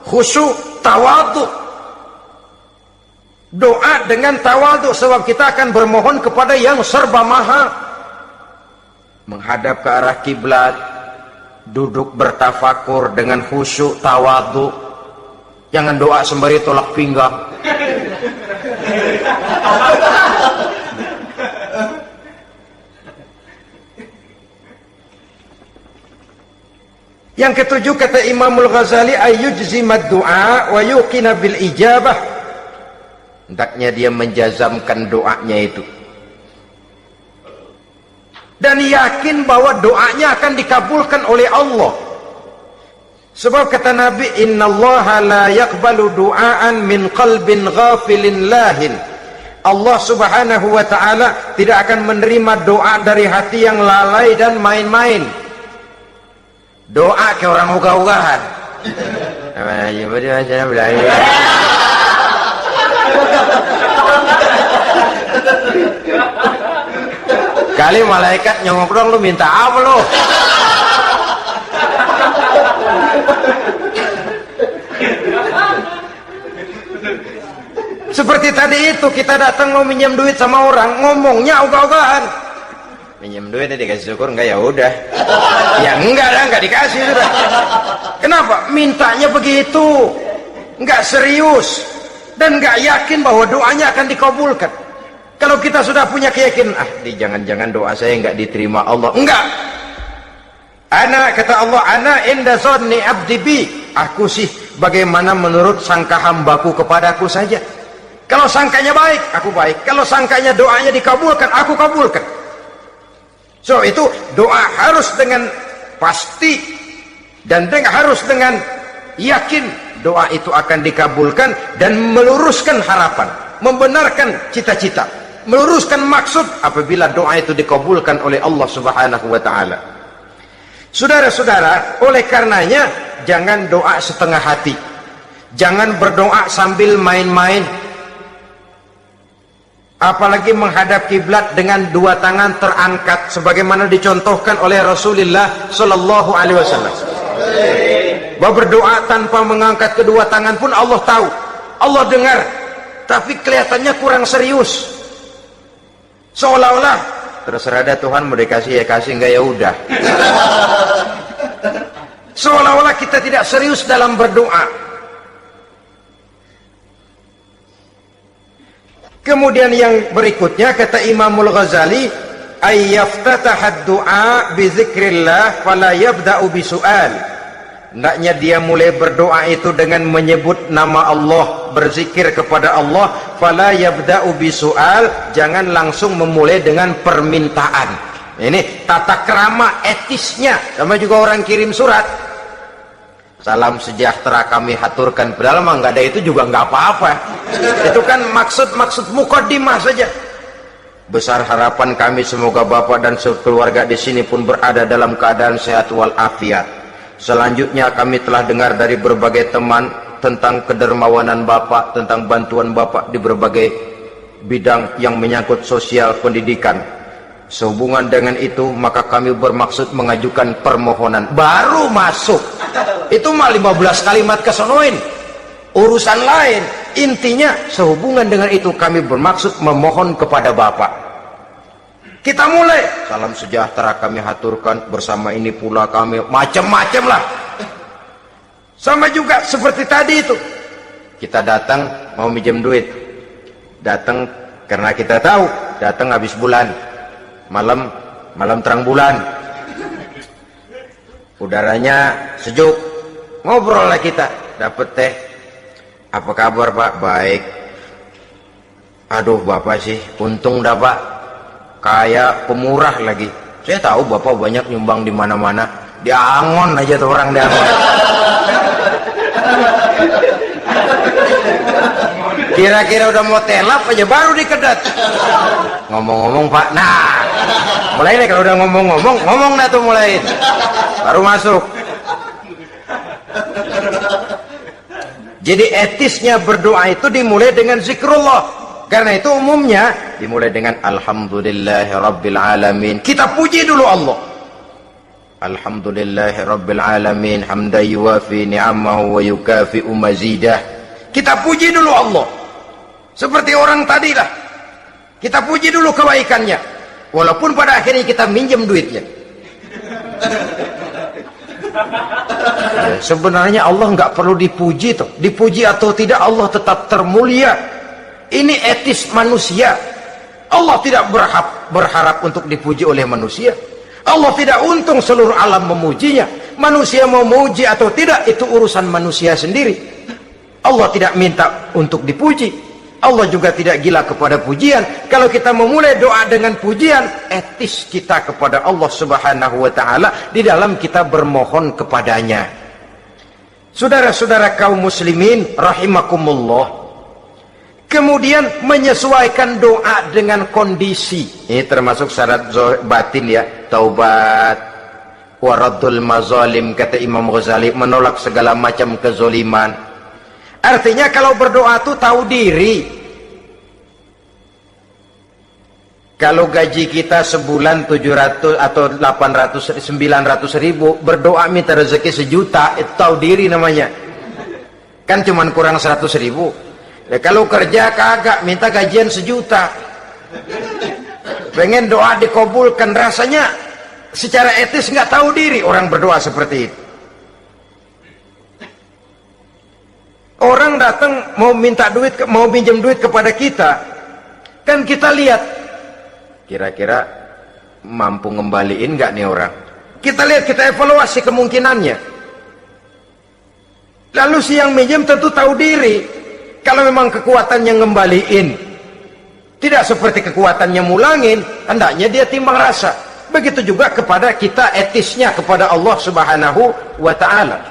khusyuk, tawadhu. Doa dengan tawadhu, sebab kita akan bermohon kepada yang serba maha. Menghadap ke arah kiblat, duduk bertafakur dengan khusyuk, tawadhu. Jangan doa sembari tolak pinggang. Yang ketujuh, kata Imamul Ghazali, ayyujzimad du'a wa yuqina bil ijabah. Hendaknya dia menjazamkan doanya itu dan yakin bahwa doanya akan dikabulkan oleh Allah. Sebab kata Nabi, innallaha la yaqbalu du'aan min qalbin ghafilin lahin. Allah subhanahu wa ta'ala tidak akan menerima doa dari hati yang lalai dan main-main. Doa ke orang ugah-ugahan. Kali malaikat nyongok dong, lu minta apa lu? Seperti tadi itu, kita datang mau minjem duit sama orang, ngomongnya ogah-ogahan. Minjem duit dikasih syukur, enggak ya udah. Ya enggak dah, enggak dikasih sudah. Kenapa? Mintanya begitu. Enggak serius dan enggak yakin bahwa doanya akan dikabulkan. Kalau kita sudah punya keyakinan, jangan-jangan doa saya enggak diterima Allah. Enggak. Ana, kata Allah, ana inda zanni abdi bi. Aku sih bagaimana menurut sangka hambaku kepadaku saja. Kalau sangkanya baik, aku baik. Kalau sangkanya doanya dikabulkan, aku kabulkan. So itu doa harus dengan pasti dan harus dengan yakin doa itu akan dikabulkan dan meluruskan harapan, membenarkan cita-cita, meluruskan maksud apabila doa itu dikabulkan oleh Allah Subhanahu wa taala. Saudara-saudara, oleh karenanya jangan doa setengah hati. Jangan berdoa sambil main-main. Apalagi menghadap kiblat dengan dua tangan terangkat sebagaimana dicontohkan oleh Rasulullah sallallahu alaihi wasallam. Bahwa berdoa tanpa mengangkat kedua tangan pun Allah tahu, Allah dengar, tapi kelihatannya kurang serius. Seolah-olah terserah dah Tuhan, mau dikasih ya kasih, enggak ya udah. Seolah-olah kita tidak serius dalam berdoa. Kemudian yang berikutnya kata Imamul Ghazali, ayyaftataha du'a bi dzikrillah fala yabda'u bi su'al. Hendaknya dia mulai berdoa itu dengan menyebut nama Allah, berzikir kepada Allah, fala yabda'u bi su'al, jangan langsung memulai dengan permintaan. Ini tata krama etisnya. Sama juga orang kirim surat, salam sejahtera kami haturkan, padahal mah nggak ada itu juga nggak apa-apa. Itu kan maksud mukaddimah saja. Besar harapan kami semoga Bapak dan sekeluarga di sini pun berada dalam keadaan sehat walafiat. Selanjutnya kami telah dengar dari berbagai teman tentang kedermawanan Bapak, tentang bantuan Bapak di berbagai bidang yang menyangkut sosial pendidikan. Sehubungan dengan itu maka kami bermaksud mengajukan permohonan. Baru masuk itu mah 15 kalimat kesonoin, urusan lain. Intinya sehubungan dengan itu kami bermaksud memohon kepada Bapak. Kita mulai, salam sejahtera kami haturkan, bersama ini pula kami, macam-macam lah. Sama juga seperti tadi itu, kita datang mau minjem duit, datang karena kita tahu datang habis bulan, malam terang bulan, udaranya sejuk, ngobrol lah kita, dapet teh. Apa kabar Pak? Baik. Aduh Bapak sih untung dah Pak, kayak pemurah lagi. Saya tahu Bapak banyak nyumbang di mana-mana. Di Angon aja tuh orang di Angon. Kira-kira udah mau telap aja baru dikedat. Ngomong-ngomong Pak, nah mulai nih kalau udah ngomong dah tuh mulai, baru masuk. Jadi etisnya berdoa itu dimulai dengan zikrullah. Karena itu umumnya dimulai dengan alhamdulillahirabbil alamin. Kita puji dulu Allah. Alhamdulillahirabbil alamin hamdan yuwafi ni'amahu wa yukafi'u mazidah. Kita puji dulu Allah. Seperti orang tadi lah. Kita puji dulu kebaikannya. Walaupun pada akhirnya kita minjem duitnya. Ya, sebenarnya Allah nggak perlu dipuji toh. Dipuji atau tidak Allah tetap termulia. Ini etis manusia. Allah tidak berharap untuk dipuji oleh manusia. Allah tidak untung seluruh alam memujinya. Manusia mau memuji atau tidak itu urusan manusia sendiri. Allah tidak minta untuk dipuji. Allah juga tidak gila kepada pujian. Kalau kita memulai doa dengan pujian, etis kita kepada Allah Subhanahu wa taala di dalam kita bermohon kepadanya. Saudara-saudara kaum muslimin rahimakumullah. Kemudian menyesuaikan doa dengan kondisi. Ini termasuk syarat batin ya, taubat, waraddul mazalim, kata Imam Ghazali, menolak segala macam kezoliman. Artinya kalau berdoa itu tahu diri. Kalau gaji kita sebulan 700 atau 800, 900 ribu, berdoa minta rezeki 1 juta, itu tahu diri namanya. Kan cuman kurang 100 ribu. Ya, kalau kerja kagak, minta gajian 1 juta. Pengen doa dikabulkan, rasanya secara etis nggak tahu diri orang berdoa seperti itu. Orang datang mau minta duit, mau pinjam duit kepada kita, kan kita lihat kira-kira mampu ngembaliin nggak nih orang. Kita lihat, kita evaluasi kemungkinannya. Lalu si yang minjem tentu tahu diri. Kalau memang kekuatannya ngembaliin tidak seperti kekuatannya mulangin, hendaknya dia timbang rasa. Begitu juga kepada kita etisnya kepada Allah Subhanahu wa ta'ala.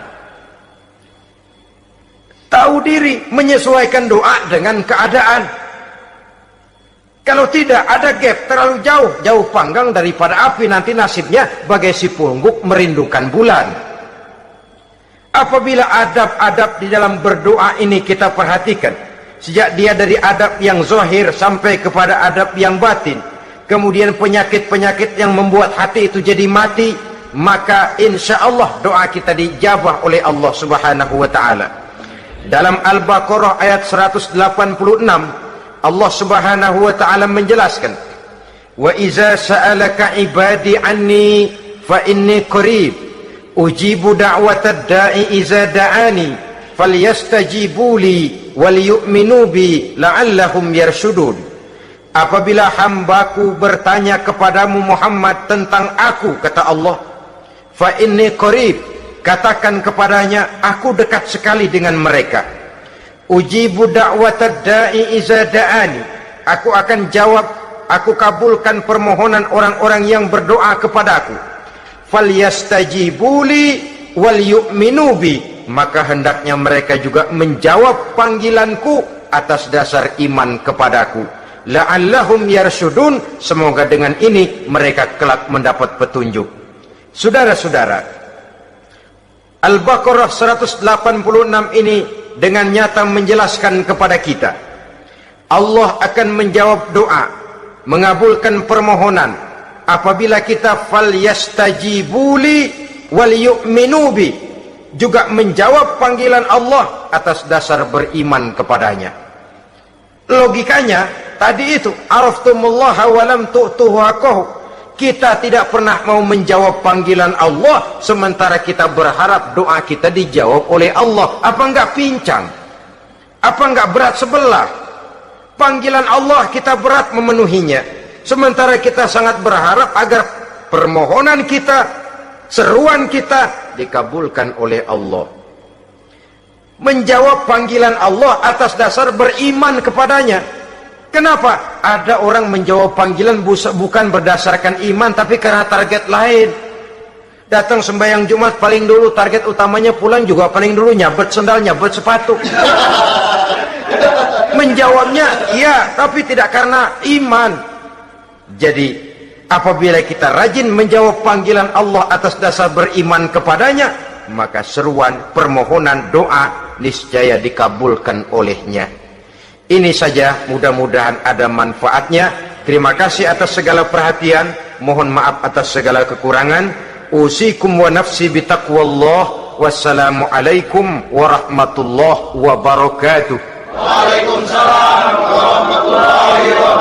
Tahu diri, menyesuaikan doa dengan keadaan. Kalau tidak, ada gap terlalu jauh panggang daripada api, nanti nasibnya bagai si pungguk merindukan bulan. Apabila adab-adab di dalam berdoa ini kita perhatikan, sejak dia dari adab yang zahir sampai kepada adab yang batin, kemudian penyakit-penyakit yang membuat hati itu jadi mati, maka insya Allah doa kita dijabah oleh Allah Subhanahu wa ta'ala. Dalam Al-Baqarah ayat 186, Allah Subhanahu wa ta'ala menjelaskan, wa iza sa'alaka ibadi anni fa inni qarib ujibu da'watad da'i iza da'ani falyastajibu li wal yu'minu bi la'allahum yarshudun. Apabila hambaku bertanya kepadamu Muhammad tentang aku, kata Allah, fa inni qarib, katakan kepadanya, aku dekat sekali dengan mereka. Ujibu da'watad da'i iza da'ani, aku akan jawab, aku kabulkan permohonan orang-orang yang berdoa kepadaku. Falyastajibuli wal yu'minu bi, maka hendaknya mereka juga menjawab panggilanku atas dasar iman kepadaku. La'allahum yarshudun, semoga dengan ini mereka kelak mendapat petunjuk. Saudara-saudara, Al-Baqarah 186 ini dengan nyata menjelaskan kepada kita, Allah akan menjawab doa, mengabulkan permohonan apabila kita falyastajibuli wal yu'minu bi, juga menjawab panggilan Allah atas dasar beriman kepadanya. Logikanya tadi itu, araftumullaha wa lam tu'tuhu haqqahu. Kita tidak pernah mau menjawab panggilan Allah, sementara kita berharap doa kita dijawab oleh Allah. Apa enggak pincang? Apa enggak berat sebelah? Panggilan Allah kita berat memenuhinya, sementara kita sangat berharap agar permohonan kita, seruan kita dikabulkan oleh Allah. Menjawab panggilan Allah atas dasar beriman kepadanya. Kenapa? Ada orang menjawab panggilan bukan berdasarkan iman, tapi karena target lain. Datang sembahyang Jumat paling dulu, target utamanya pulang juga paling dulu nyabet sendal, nyabet sepatu. Menjawabnya iya, tapi tidak karena iman. Jadi apabila kita rajin menjawab panggilan Allah atas dasar beriman kepadanya, maka seruan, permohonan, doa niscaya dikabulkan olehnya. Ini saja, mudah-mudahan ada manfaatnya. Terima kasih atas segala perhatian, mohon maaf atas segala kekurangan. Usikum wa nafsi bitaqwallah. Wassalamualaikum warahmatullahi wabarakatuh. Waalaikumsalam warahmatullahi wabarakatuh.